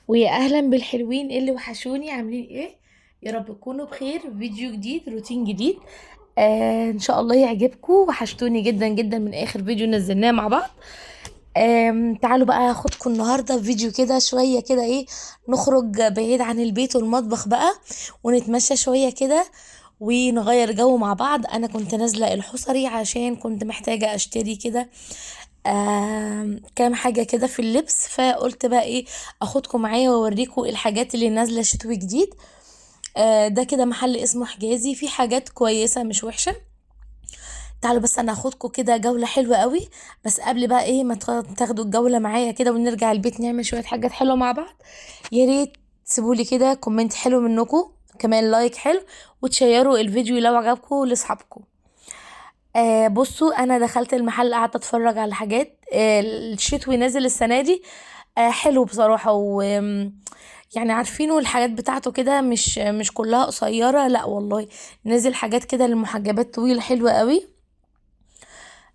ويا اهلا بالحلوين اللي وحشوني، عاملين ايه؟ يا رب تكونوا بخير. فيديو جديد، روتين جديد. ان شاء الله يعجبكم. وحشتوني جدا جدا من اخر فيديو نزلناه مع بعض. تعالوا بقى اخدكم النهارده في فيديو كده شويه كده، ايه، نخرج بعيد عن البيت والمطبخ بقى، ونتمشى شويه كده ونغير جو مع بعض. انا كنت نازله الحصري عشان كنت محتاجه اشتري كده كام حاجة كده في اللبس، فقلت بقى ايه، اخدكم معايا واوريكم الحاجات اللي نازلة شتوي جديد. ده كده محل اسمه حجازي، فيه حاجات كويسة مش وحشة. تعالوا بس انا اخدكم كده جولة حلوة قوي. بس قبل بقى ايه ما تاخدوا الجولة معايا كده ونرجع البيت نعمل شوية حاجات حلوة مع بعض، يا ريت تسيبولي كده كومنت حلو منكم، كمان لايك حلو، وتشيروا الفيديو لو عجبكم لاصحابكم. بصوا، انا دخلت المحل قعدت اتفرج على حاجات. الشتوي نازل السنه دي. حلو بصراحه، و يعني عارفينه الحاجات بتاعته كده مش كلها قصيره، لا والله. نزل حاجات كده للمحجبات طويله حلوه قوي.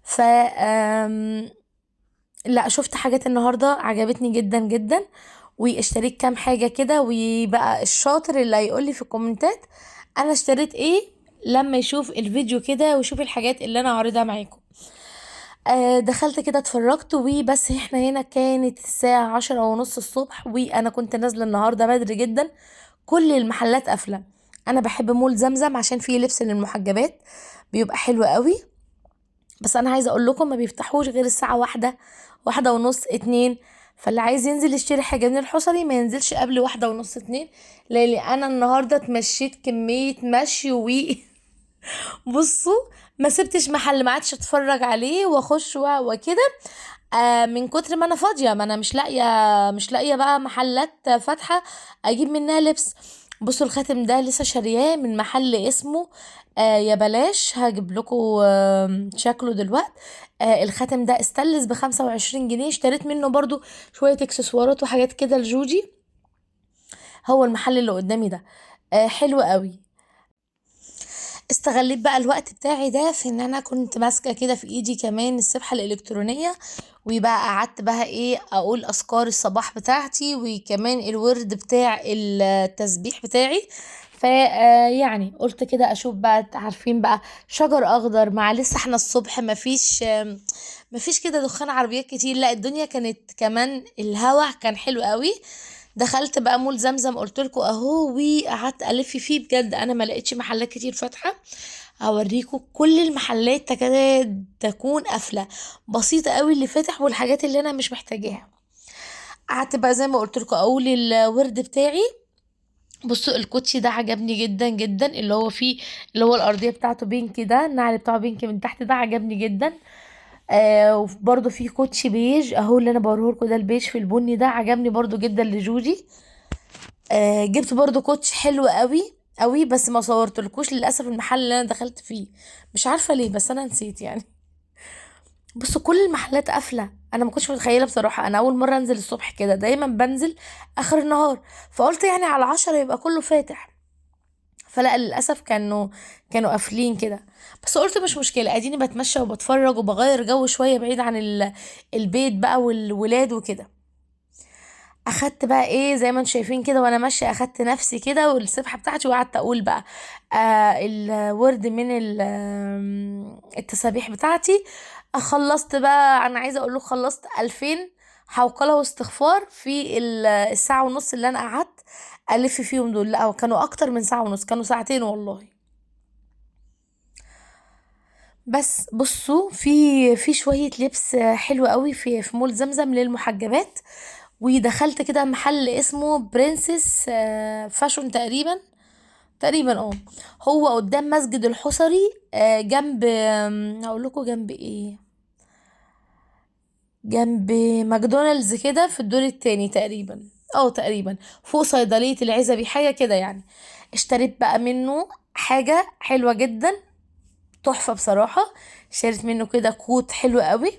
ف لا، شفت حاجات النهارده عجبتني جدا جدا، واشتريت كام حاجه كده. وبقى الشاطر اللي هيقولي في الكومنتات انا اشتريت ايه لما يشوف الفيديو كده ويشوف الحاجات اللي انا عارضها معاكم. دخلت كده اتفرجت وبس. احنا هنا كانت الساعة 10:30 الصبح، وانا كنت نازلة النهاردة بدري جدا. كل المحلات قافلة. انا بحب مول زمزم عشان فيه لبس للمحجبات، بيبقى حلو قوي. بس انا عايزة اقول لكم ما بيفتحوش غير الساعة 1:30 2. فاللي عايز ينزل يشتري حاجة من الحصري ما ينزلش قبل 1:30 2، لان انا النهاردة اتمشيت كمية مشي بصوا، ما سبتش محل ما عادش اتفرج عليه واخش وكده. من كتر ما انا فاضيه، ما انا مش لاقيه بقى محلات فاتحه اجيب منها لبس. بصوا الخاتم ده لسه شارياه من محل اسمه يا بلاش، هجيب لكم شكله دلوقتي. الخاتم ده استلز ب25 جنيه، اشتريت منه برضو شويه اكسسوارات وحاجات كده لجوجي. هو المحل اللي قدامي ده حلو قوي. استغليت بقى الوقت بتاعي ده في ان انا كنت ماسكه كده في ايدي كمان السبحه الالكترونيه، وبقى قعدت بقى ايه اقول اذكار الصباح بتاعتي، وكمان الورد بتاع التسبيح بتاعي. يعني قلت كده اشوف بقى، عارفين بقى، شجر اخضر مع لسه احنا الصبح مفيش كده دخان عربيات كتير، لا الدنيا كانت كمان الهوا كان حلو قوي. دخلت بقى مول زمزم قلت لكم اهو، وقعدت الف فيه بجد. انا ما لقيتش محلات كتير فاتحه. هوريكم كل المحلات تكاد تكون قافله، بسيطه قوي اللي فاتح والحاجات اللي انا مش محتاجاها. قعدت بقى زي ما قلت لكم اقول الورد بتاعي. بصوا الكوتشي ده عجبني جدا جدا، اللي هو فيه، اللي هو الارضيه بتاعته بينك ده، النعل بتاعه بينك من تحت، ده عجبني جدا. وبرده فيه كوتشي بيج اهو اللي انا بوريه لكم ده، البيج في البني ده عجبني برضو جدا لجوجي. جبت برضو كوتش حلو قوي قوي، بس ما صورتلكوش للاسف المحل اللي انا دخلت فيه، مش عارفه ليه بس انا نسيت يعني. بصوا كل المحلات قافله. انا ما كنتش متخيله بصراحه، انا اول مره انزل الصبح كده، دايما بنزل اخر النهار. فقلت يعني على 10 يبقى كله فاتح. فلا للاسف كانوا قافلين كده. بس قلت مش مشكله، اديني بتمشى وبتفرج وبغير جو شويه بعيد عن البيت بقى والولاد وكده. اخدت بقى ايه زي ما انتم شايفين كده، وانا ماشيه اخدت نفسي كده والسبحه بتاعتي، وقعدت اقول بقى الورد من التسابيح بتاعتي. خلصت بقى، انا عايزه اقول له خلصت 2000 حوقله واستغفار في الساعه ونص اللي انا قعدت الف فيهم دول. لا كانوا اكتر من ساعه ونص، كانوا ساعتين والله. بس بصوا في شويه لبس حلو قوي في مول زمزم للمحجبات. ودخلت كده محل اسمه برنسس فاشون تقريبا. تقريبا هو قدام مسجد الحصري، جنب هقول لكم جنب ايه، جنب ماكدونالدز كده في الدور التاني تقريبا. تقريبا فوق صيدلية العزبي حاجة كده يعني. اشتريت بقى منه حاجة حلوة جدا، تحفة بصراحة. اشتريت منه كده كوت حلو قوي،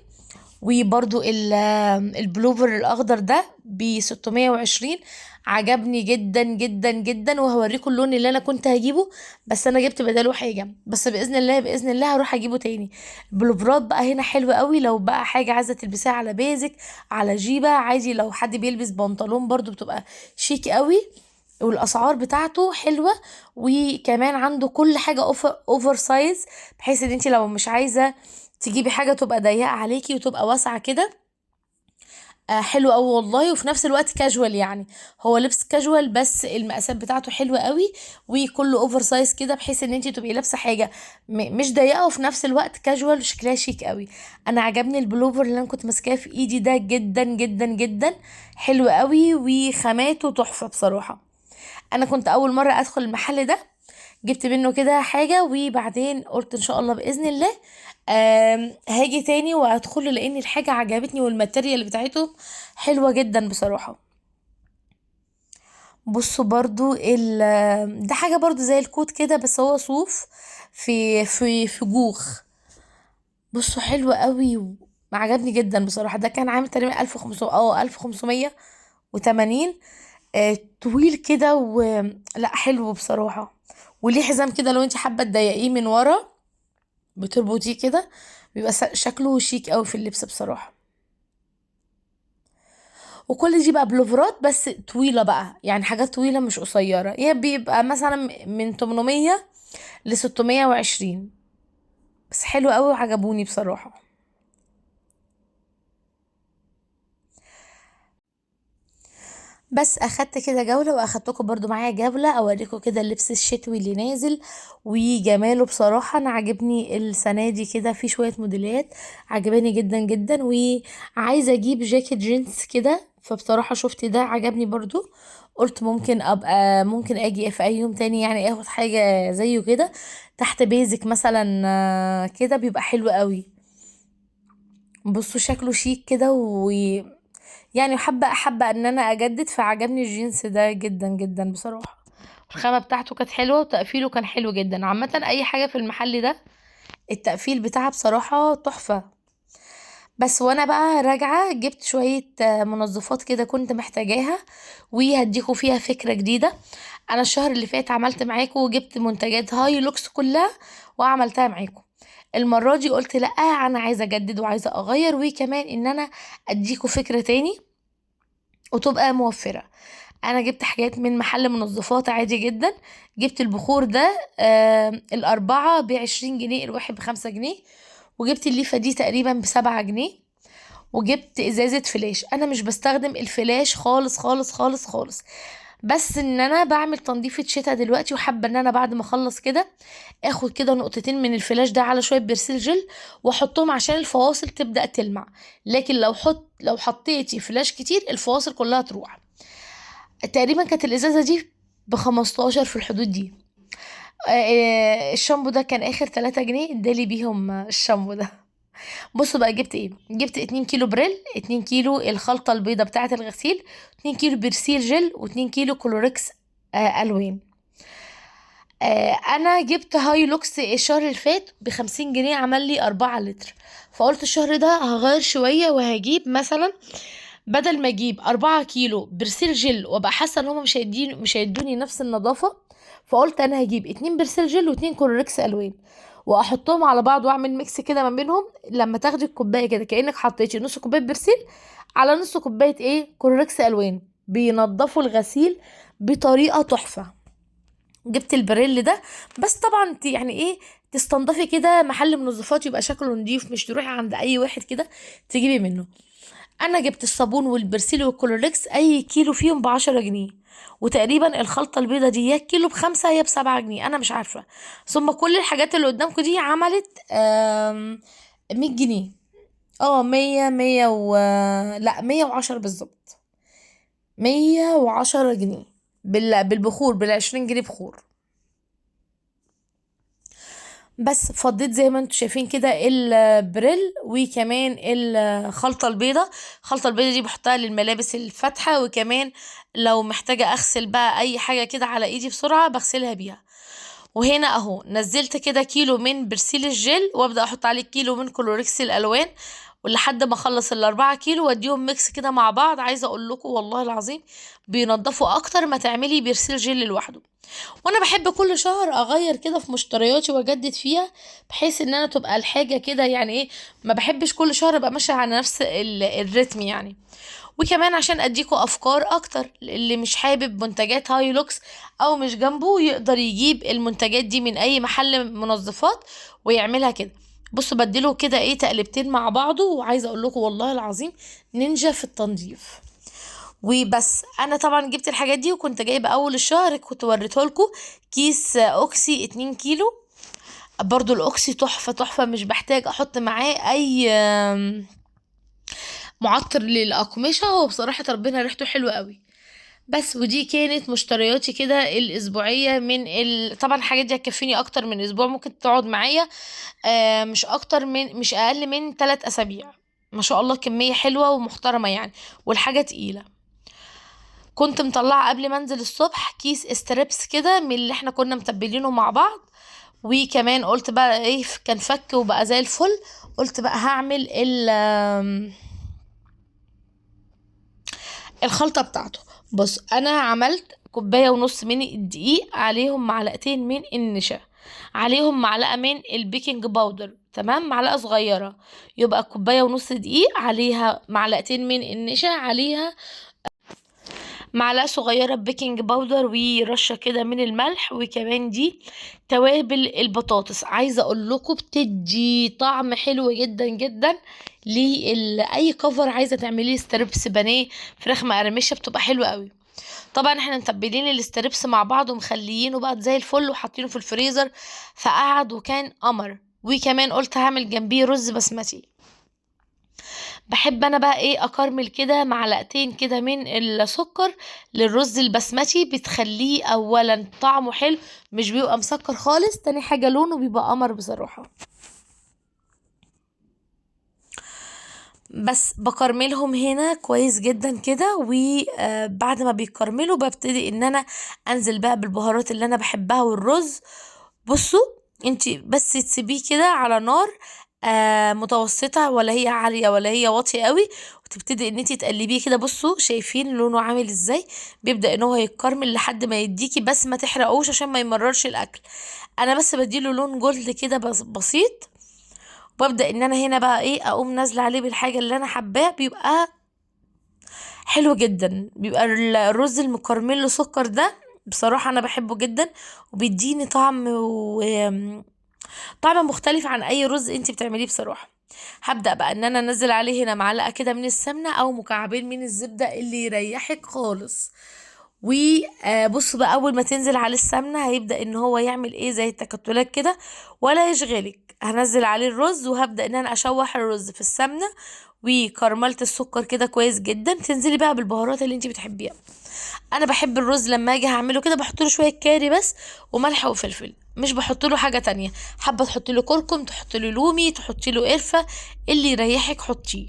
وبرضو البلوفر الاخضر ده ب 620، عجبني جدا جدا جدا، وهوريكم اللون اللي انا كنت هجيبه، بس انا جبت بداله حاجه، بس باذن الله باذن الله هروح اجيبه تاني. البلوفرات بقى هنا حلوه قوي، لو بقى حاجه عايزه تلبسيها على بيزك، على جيبه عادي، لو حد بيلبس بنطلون برضو بتبقى شيك قوي، والاسعار بتاعته حلوه، وكمان عنده كل حاجه اوفر سايز، بحيث ان انت لو مش عايزه تجيبي حاجه تبقى ضيقه عليكي وتبقى واسعه كده. حلو قوي والله، وفي نفس الوقت كاجوال يعني، هو لبس كاجوال بس المقاسات بتاعته حلوه قوي، وكله اوفر سايز كده، بحيث ان انت تبقي لابسه حاجه مش ضيقه، وفي نفس الوقت كاجوال وشكلها شيك قوي. انا عجبني البلوفر اللي انا كنت ماسكاه في ايدي ده جدا جدا جدا، حلو قوي وخاماته تحفه بصراحه. انا كنت اول مره ادخل المحل ده، جبت منه كده حاجه، وبعدين قلت ان شاء الله باذن الله هاجي تاني وادخله، لان الحاجه عجبتني والماتيريال بتاعته حلوه جدا بصراحه. بصوا برضو ده حاجه برضو زي الكوت كده، بس هو صوف في جوخ. بصوا حلو قوي عجبني جدا بصراحه، ده كان عامل تقريبا 1500 1580. طويل كده لا حلو بصراحة، وليه حزام كده لو انت حابة تضيقيه من ورا، بتربطيه كده، بيبقى شكله شيك قوي في اللبس بصراحة. وكل دي بقى بلوفرات بس طويلة بقى، يعني حاجات طويلة مش قصيرة، هي بيبقى مثلا من 800 ل 620، بس حلو قوي وعجبوني بصراحة. بس اخدت كده جولة، واخدتكم برضو معايا جولة اوريكم كده اللبس الشتوي اللي نازل وجماله. بصراحة انا عجبني السنة دي كده في شوية موديلات عجباني جدا جدا، وعايزة اجيب جاكيت جينز كده، فبصراحة شفت ده عجبني برضو، قلت ممكن اجي في اي يوم تاني يعني اخد حاجة زيه كده تحت بيزك مثلا، كده بيبقى حلو قوي. بصوا شكله شيك كده، يعني حابة ان انا اجدد، فعجبني الجينز ده جدا جدا بصراحة. الخامة بتاعته كانت حلوة، وتقفيله كان حلو جدا، عامة اي حاجة في المحل ده التقفيل بتاعها بصراحة تحفة. بس وانا بقى راجعة جبت شوية منظفات كده كنت محتاجاها، وهديكوا فيها فكرة جديدة. انا الشهر اللي فات عملت معاكم وجبت منتجات هاي لوكس كلها وعملتها معاكم. المرة دي قلت لأ، انا عايزة اجدد وعايزة اغير، وكمان ان انا اديكوا فكرة تاني وتبقى موفرة. انا جبت حاجات من محل منظفات عادي جدا، جبت البخور ده الاربعة ب20 جنيه، الواحد ب5 جنيه، وجبت الليفة دي تقريبا ب7 جنيه، وجبت ازازة فلاش. انا مش بستخدم الفلاش خالص خالص خالص خالص، بس ان انا بعمل تنظيفة شتا دلوقتي، وحابة ان انا بعد ما اخلص كده اخد كده نقطتين من الفلاش ده على شوية برسيل جل واحطهم عشان الفواصل تبدأ تلمع، لكن لو حطيتي فلاش كتير الفواصل كلها تروح. تقريبا كانت الازازة دي ب15 في الحدود دي. الشامبو ده كان اخر 3 جنيه ادالي بيهم الشامبو ده. بصوا بقى جبت ايه، جبت 2 كيلو بريل، 2 كيلو الخلطة البيضة بتاعة الغسيل، 2 كيلو برسيل جل، و2 كيلو كلوركس الوان. انا جبت هاي لوكس الشهر اللي فات ب50 جنيه، عمل لي 4 لتر، فقلت الشهر ده هغير شوية وهجيب مثلا، بدل ما اجيب 4 كيلو برسيل جل وابقى حاسة ان هما مش هيدوني نفس النظافة، فقلت انا هجيب 2 برسيل جل و2 كلوركس الوان، واحطهم على بعض واعمل ميكس كده ما بينهم. لما تاخدي الكوبايه كده كانك حطيتي نص كوبايه برسيل على نص كوبايه كلوركس الوان، بينضفوا الغسيل بطريقه تحفه. جبت البريل ده، بس طبعا يعني تستنضفي كده محل منظفات يبقى شكله نضيف، مش تروحي عند اي واحد كده تجيبي منه. انا جبت الصابون والبرسيل والكلوركس، اي كيلو فيهم ب10 جنيه، وتقريبا الخلطة البيضة دي يا كيلو ب5 يا ب7 جنيه، انا مش عارفة. ثم كل الحاجات اللي قدامكم دي عملت 100 جنيه. اه 100 لا 110 بالظبط، 110 جنيه بالبخور، بال20 جنيه بخور. بس فضيت زي ما انتوا شايفين كده البريل، وكمان الخلطة البيضة. الخلطة البيضة دي بحطها للملابس الفاتحة، وكمان لو محتاجة اغسل بقى اي حاجة كده على ايدي بسرعة بغسلها بيها. وهنا اهو نزلت كده كيلو من برسيل الجل، وابدأ احط عليه كيلو من كلوركس الالوان، ولحد ما اخلص ال4 كيلو واديهم ميكس كده مع بعض. عايزه اقول لكم والله العظيم بينضفوا اكتر ما تعملي بيرسيل جل لوحده. وانا بحب كل شهر اغير كده في مشترياتي واجدد فيها، بحيث ان انا تبقى الحاجه كده يعني ايه، ما بحبش كل شهر ابقى ماشيه على نفس الريتم يعني. وكمان عشان اديكوا افكار اكتر، اللي مش حابب منتجات هايلوكس او مش جنبه يقدر يجيب المنتجات دي من اي محل منظفات ويعملها كده. بصوا بديله كده ايه تقلبتين مع بعضه، وعايزه اقول لكم والله العظيم نينجا في التنظيف. وبس انا طبعا جبت الحاجات دي، وكنت جايبه اول الشهر كنت وريته لكم كيس اوكسي 2 كيلو. برضو الاوكسي تحفه تحفه، مش بحتاج احط معاه اي معطر للاقمشه. هو بصراحه ربنا ريحته حلوه قوي. بس ودي كانت مشترياتي كده الاسبوعيه طبعا الحاجات دي هتكفيني اكتر من اسبوع، ممكن تقعد معايا مش اقل من 3 اسابيع. ما شاء الله كميه حلوه ومحترمه يعني، والحاجه تقيله. كنت مطلعه قبل ما انزل الصبح كيس استريبس كده من اللي احنا كنا متبلينه مع بعض. وكمان قلت بقى ايه كان فك وبقى زي الفل. قلت بقى هعمل الخلطة بتاعته. بص انا عملت 1.5 كوباية من الدقيق، عليهم معلقتين من النشا، عليهم معلقة من البيكنج باودر، تمام، معلقة صغيرة. يبقى 1.5 كوباية دقيق، عليها معلقتين من النشا، عليها معلقة صغيرة بيكنج باودر، ورشة كده من الملح. وكمان دي توابل البطاطس، عايزة اقول لكم بتدي طعم حلو جدا جدا لأي كفر عايزة تعمليه ستريبس بانيه فراخ مقرمشة بتبقى حلوة قوي. طبعا احنا متبلين الستريبس مع بعض ومخليينه بقى زي الفل وحاطينه في الفريزر، فقعد وكان قمر. وكمان قلت هعمل جنبيه رز بسمتي. بحب انا بقى ايه اكرمل كده معلقتين كده من السكر للرز البسمتي، بتخليه اولا طعمه حلو، مش بيبقى مسكر خالص، تاني حاجة لونه بيبقى قمر بصراحة. بس بكرملهم هنا كويس جدا كده، وبعد ما بيكرملوا ببتدي ان انا انزل بقى بالبهارات اللي انا بحبها والرز. بصوا انتي بس تسيبيه كده على نار متوسطة، ولا هي عالية ولا هي واطية قوي، وتبتدي ان انتي تقلبيه كده. بصوا شايفين لونه عامل ازاي، بيبدأ ان هو يتكرمل لحد ما يديكي، بس ما تحرقوش عشان ما يمررش الاكل. انا بس بديله لون جولد كده بسيط. وابدأ ان انا هنا بقى ايه اقوم نازلة عليه بالحاجة اللي انا حباه، بيبقى حلو جدا. بيبقى الرز المكرمل له سكر ده بصراحة انا بحبه جدا، وبيديني طعم مختلف عن اي رز انتي بتعمليه بصراحة. هبدأ بقى ان انا انزل عليه هنا معلقة كده من السمنة او مكعبين من الزبدة اللي يريحك خالص. وبص بقى اول ما تنزل عليه السمنة هيبدأ ان هو يعمل ايه زي التكتلات كده ولا يشغلك. هنزل عليه الرز وهبدأ ان انا اشوح الرز في السمنة، وكرملت السكر كده كويس جدا. تنزلي بقى بالبهارات اللي انت بتحبيها. انا بحب الرز لما اجي هعمله كده بحط له شويه كاري بس، وملح وفلفل، مش بحط له حاجه تانية. حابه تحطي له كركم، تحطي له لومي، تحطي له قرفه، اللي يريحك حطيه.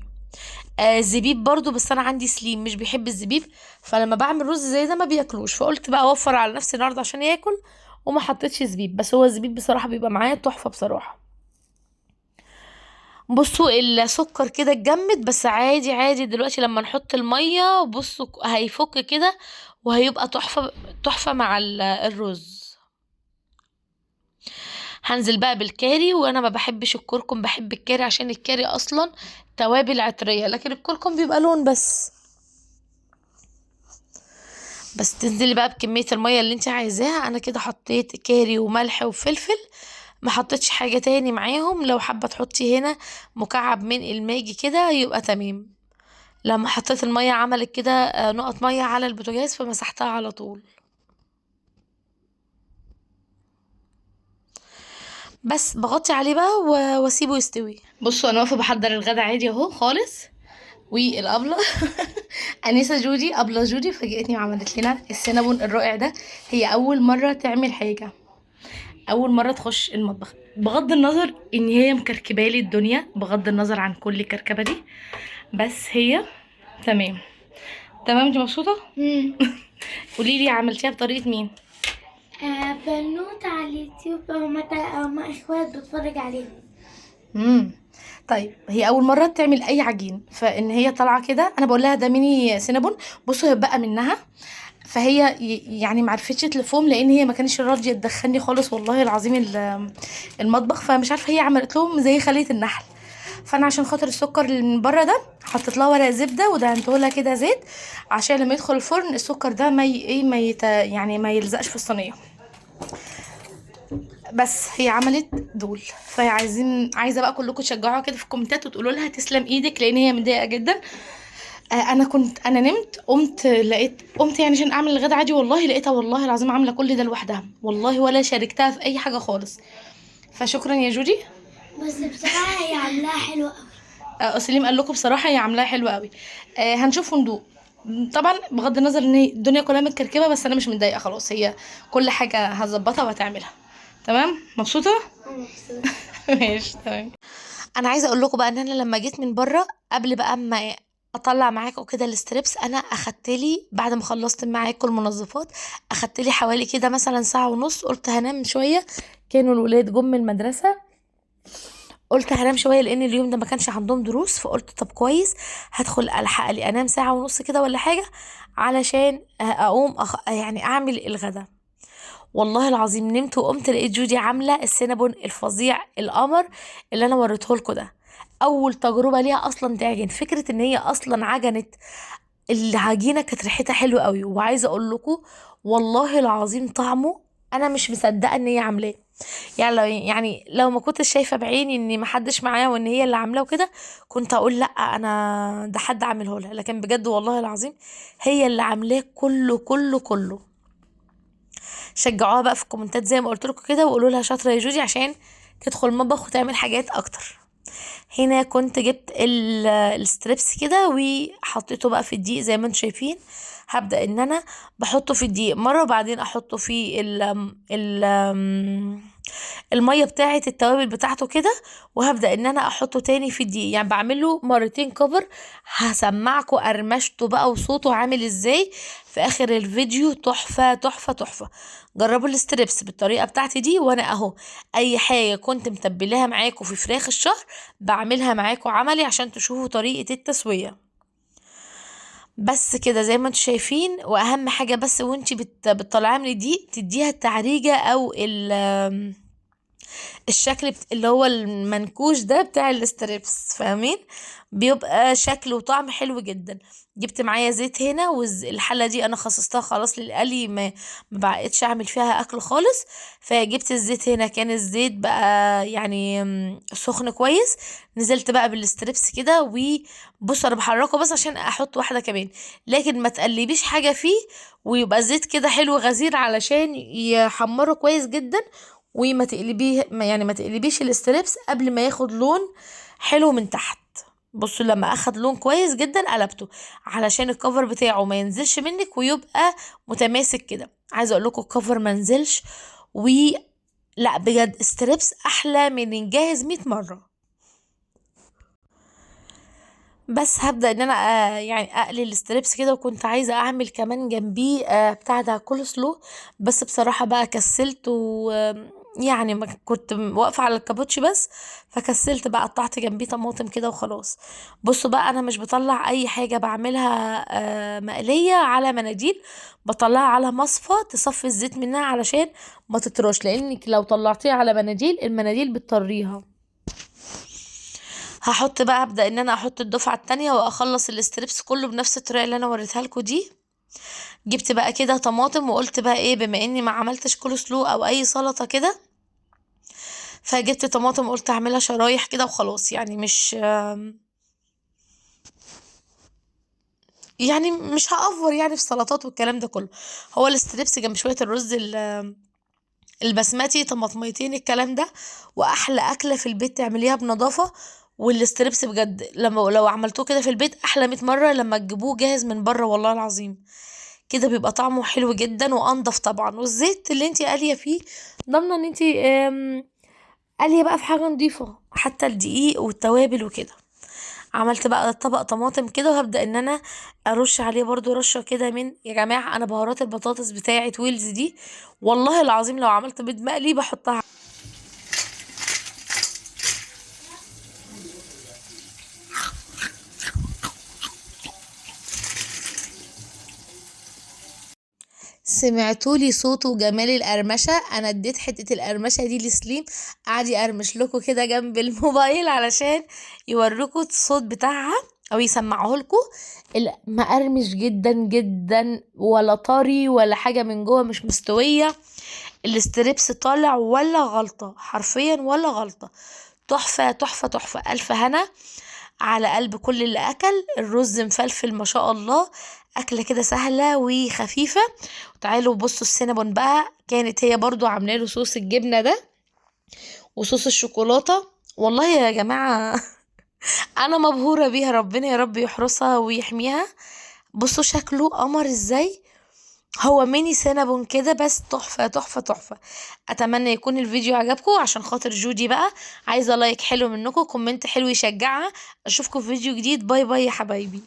زبيب برضو، بس انا عندي سليم مش بيحب الزبيب، فلما بعمل رز زي ده ما بياكلوش، فقلت بقى اوفر على نفسي النهارده عشان ياكل، وما حطيتش زبيب. بس هو الزبيب بصراحه بيبقى معايا تحفه بصراحه. بصوا السكر كده اتجمد، بس عادي عادي دلوقتي لما نحط المية بصوا هيفك كده، وهيبقى تحفة تحفة مع الرز. هنزل بقى بالكاري، وانا ما بحبش الكركم، بحب الكاري عشان الكاري اصلا توابل عطرية، لكن الكركم بيبقى لون بس. بس تنزلي بقى بكمية المية اللي انت عايزاها. انا كده حطيت كاري وملح وفلفل، ما حطيتش حاجة تاني معاهم. لو حابة تحطي هنا مكعب من الماجي كده يبقى تمام. لما حطيت المية عملت كده نقط مية على البوتاجاز، فمسحتها على طول. بس بغطي عليه بقى واسيبه يستوي. بصوا انا واقفه بحضر الغدا عادي اهو خالص. والابله انسه جودي، ابله جودي فاجئتني وعملت لنا السينابون الرائع ده. هي اول مره تعمل حاجه، اول مره تخش المطبخ، بغض النظر ان هي مكركبالي الدنيا، بغض النظر عن كل كركبه دي، بس هي تمام. تمام انت مبسوطه؟ قولي لي عملتيها بطريقه مين؟ بنوت على اليوتيوب، هما اخوات بتفرج عليهم. طيب هي اول مره تعمل اي عجين، فان هي طالعه كده انا بقول لها ده ميني سينابون. بصوا هي بقى منها، فهي يعني معرفتش تلفهم لان هي ما كانش راضيه تدخلني خالص والله العظيم المطبخ. فمش عارفه هي عملت لهم زي خليه النحل. فانا عشان خاطر السكر اللي من بره ده حطيت لها ورق زبده ودهنته لها كده زيت، عشان لما يدخل الفرن السكر ده ما ي... ايه ما يت... يعني ما يلزقش في الصينيه. بس هي عملت دول، عايزه بقى كلكم تشجعوها كده في الكومنتات وتقولوا لها تسلم ايدك لان هي متضايقه جدا. انا نمت قمت يعني عشان اعمل الغدا عادي، والله لقيتها والله العظيم عامله كل ده لوحدها والله، ولا شاركتها في اي حاجه خالص. فشكرا يا جودي. بس بصراحة هي عاملاها حلوة أوي. سليم قال لكم بصراحه هي عاملاها حلوه قوي. هنشوف وندوق. طبعا بغض النظر ان الدنيا كلها متكركبه، بس انا مش متضايقه خلاص، هي كل حاجه هظبطها وهتعملها تمام. مبسوطه. ماشي تمام. انا عايزه اقول لكم بقى ان انا لما جيت من بره قبل بقى ما اطلع معاكم كده الستريبس، انا اخدت لي بعد ما خلصت معاكم المنظفات اخدت لي حوالي كده مثلا ساعه ونص. قلت هنام شويه، كانوا الولاد جم من المدرسه، قلت هنام شويه لان اليوم ده ما كانش عندهم دروس. فقلت طب كويس هدخل الحق لي انام ساعه ونص كده ولا حاجه علشان اقوم يعني اعمل الغدا. والله العظيم نمت وقمت لقيت جودي عامله السينابون الفظيع القمر اللي انا وريته لكم ده. اول تجربه ليها اصلا تعجن، فكره ان هي اصلا عجنت العجينه كانت ريحتها حلوه قوي. وعايزه اقول لكم والله العظيم طعمه انا مش مصدقه ان هي عاملاه. يعني لو ما كنتش شايفه بعيني ان ما حدش معايا وان هي اللي عاملاه وكده كنت اقول لا انا ده حد عامله لها، لكن بجد والله العظيم هي اللي عاملاه كله كله كله. شجعوها بقى في الكومنتات زي ما قلت لكم كده، وقولوا لها شاطره يا جودي عشان تدخل المطبخ وتعمل حاجات اكتر. هنا كنت جبت الستريبس كده وحطيته بقى في الدقيق زي ما انتم شايفين. هبدأ ان انا بحطه في الدقيق مرة وبعدين احطه في المية بتاعة التوابل بتاعته كده، وهبدأ ان انا احطه تاني في الدقيق. يعني بعمله مرتين كفر. هسمعكم قرمشته بقى وصوته عامل ازاي في اخر الفيديو. تحفة تحفة تحفة. جربوا الستريبس بالطريقة بتاعتي دي، وانا اهو اي حاجة كنت متبلاها معاكم في فراخ الشهر بعملها معاكم عملي عشان تشوفوا طريقة التسوية. بس كده زي ما انتوا شايفين. واهم حاجة بس وانتي بتطلعيها من الدقيق تديها التعريجة او الشكل اللي هو المنكوش ده بتاع الستريبس، فاهمين؟ بيبقى شكل وطعم حلو جدا. جبت معايا زيت هنا، والحله دي انا خصصتها خلاص للقلي، ما بقتش اعمل فيها اكل خالص. فجبت الزيت هنا، كان الزيت بقى يعني سخن كويس. نزلت بقى بالستريبس كده، وبص انا بحركه بس عشان احط واحده كمان، لكن ما تقلبيش حاجه فيه، ويبقى الزيت كده حلو غزير علشان يحمره كويس جدا. وما تقلبيه يعني ما تقلبيش الستريبس قبل ما ياخد لون حلو من تحت. بصوا لما اخد لون كويس جدا قلبته علشان الكفر بتاعه ما ينزلش منك ويبقى متماسك كده. عايزه اقول لكم الكفر ما نزلش، لا بجد ستريبس احلى من الجاهز 100 مره. بس هبدأ ان انا يعني اقلي الستريبس كده، وكنت عايزة اعمل كمان جنبيه بتاع ده كول سلو. بس بصراحة بقى كسلت و يعني ما كنت واقفة على الكابوتشي بس، فكسلت بقى قطعت جنبيه طماطم كده وخلاص. بصوا بقى انا مش بطلع اي حاجة بعملها مقلية على مناديل، بطلعها على مصفى تصفي الزيت منها علشان ما تطرش، لانك لو طلعتيها على مناديل المناديل بتطريها. هحط بقى ابدا ان انا احط الدفعه التانية واخلص الستريبس كله بنفس الطريقه اللي انا وريتها لكم دي. جبت بقى كده طماطم وقلت بقى ايه، بما اني ما عملتش كول سلو او اي سلطه كده، فجبت طماطم قلت اعملها شرايح كده وخلاص. يعني مش يعني مش هافور يعني في السلطات والكلام ده كله. هو الستريبس جنب شويه الرز البسمتي طماطميتين الكلام ده، واحلى اكله في البيت تعمليها بنظافه. والستريبس بجد لو عملتوه كده في البيت احلى 100 مره لما تجيبوه جاهز من بره، والله العظيم كده بيبقى طعمه حلو جدا وانضف طبعا. والزيت اللي انتي قاليه فيه ضامنه ان انتي قاليه بقى في حاجه نضيفه، حتى الدقيق والتوابل وكده. عملت بقى طبق طماطم كده، وهبدأ ان انا ارش عليه برضو رشة كده من، يا جماعة انا بهارات البطاطس بتاعة ويلز دي والله العظيم لو عملت بيض مقلي بحطها. سمعتولي صوت وجمال القرمشة. انا اديت حتة القرمشة دي لسليم، قعد يقرمش لكم كده جنب الموبايل علشان يوروكوا الصوت بتاعها او يسمعه لكم. مقرمش جدا جدا، ولا طري ولا حاجة من جوه مش مستوية. الاستريبس طالع ولا غلطة، حرفيا ولا غلطة. تحفة تحفة تحفة. ألف هنا على قلب كل اللي أكل. الرز مفلفل ما شاء الله. أكلة كده سهلة وخفيفة. وتعالوا بصوا السينابون بقى، كانت هي برضو عامله له صوص الجبنة ده وصوص الشوكولاتة. والله يا جماعة أنا مبهورة بيها، ربنا يا رب يحرسها ويحميها. بصوا شكله قمر ازاي. هو ميني سينابون كده بس تحفة تحفة تحفة. اتمنى يكون الفيديو عجبكم. عشان خاطر جودي بقى عايزة لايك حلو منكم، كومنت حلو يشجعها. اشوفكم في فيديو جديد. باي باي يا حبايبي.